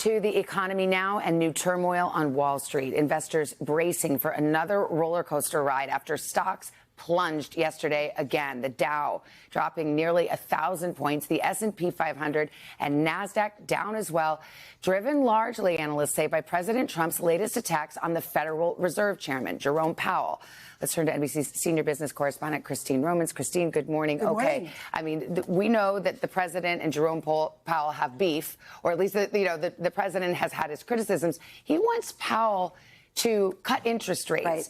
To the economy now and new turmoil on Wall Street. Investors bracing for another roller coaster ride after stocks plunged yesterday again. The Dow dropping nearly 1,000 points, the S&P 500 and NASDAQ down as well, driven largely, analysts say, by President Trump's latest attacks on the Federal Reserve Chairman, Jerome Powell. Let's turn to NBC's senior business correspondent, Christine Romans. Christine, good morning. Good morning. Okay, I mean, we know that the president and Jerome Powell have beef, or at least, the president has had his criticisms. He wants Powell to cut interest rates. Right.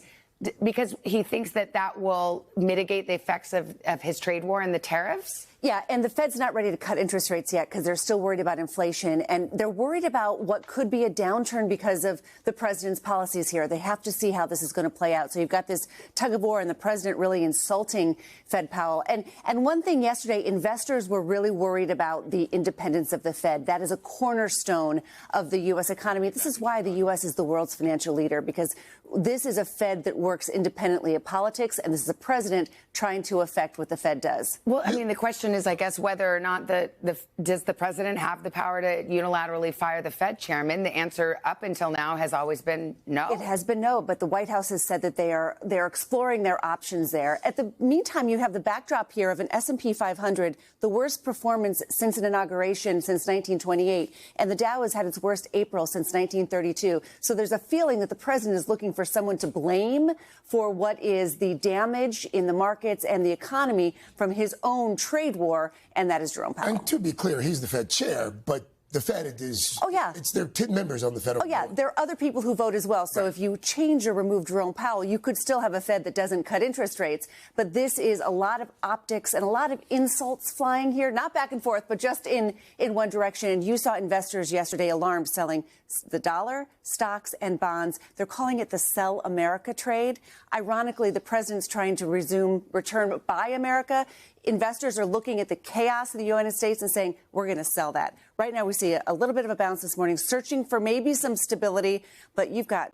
Because he thinks that that will mitigate the effects of his trade war and the tariffs? Yeah, and the Fed's not ready to cut interest rates yet because they're still worried about inflation. And they're worried about what could be a downturn because of the president's policies here. They have to see how this is going to play out. So you've got this tug of war and the president really insulting Fed Powell. And one thing yesterday, investors were really worried about the independence of the Fed. That is a cornerstone of the U.S. economy. This is why the U.S. is the world's financial leader, because this is a Fed that works independently of politics, and this is a president trying to affect what the Fed does. Well, I mean, the question is, I guess, whether or not does the president have the power to unilaterally fire the Fed chairman? The answer up until now has always been no. It has been no, but the White House has said that they're exploring their options there. At the meantime, you have the backdrop here of an S&P 500, the worst performance since an inauguration since 1928, and the Dow has had its worst April since 1932. So there's a feeling that the president is looking for someone to blame for what is the damage in the markets and the economy from his own trade war, and that is Jerome Powell. And to be clear, he's the Fed chair, but the Fed is, it's their 10 members on the federal board. Yeah, there are other people who vote as well. So right. If you change or remove Jerome Powell, you could still have a Fed that doesn't cut interest rates. But this is a lot of optics and a lot of insults flying here, not back and forth, but just in one direction. And you saw investors yesterday alarmed selling the dollar, stocks and bonds. They're calling it the Sell America trade. Ironically, the president's trying to return Buy America. Investors are looking at the chaos of the United States and saying, we're going to sell that. Right now, we see a little bit of a bounce this morning, searching for maybe some stability. But you've got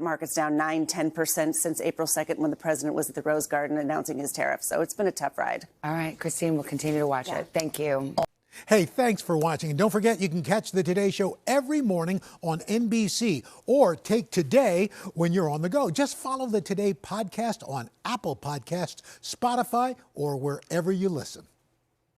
markets down 9-10% since April 2nd when the president was at the Rose Garden announcing his tariffs. So it's been a tough ride. All right, Christine, we'll continue to watch it. Thank you. Hey, thanks for watching. And don't forget, you can catch the Today Show every morning on NBC or take Today when you're on the go. Just follow the Today podcast on Apple Podcasts, Spotify, or wherever you listen.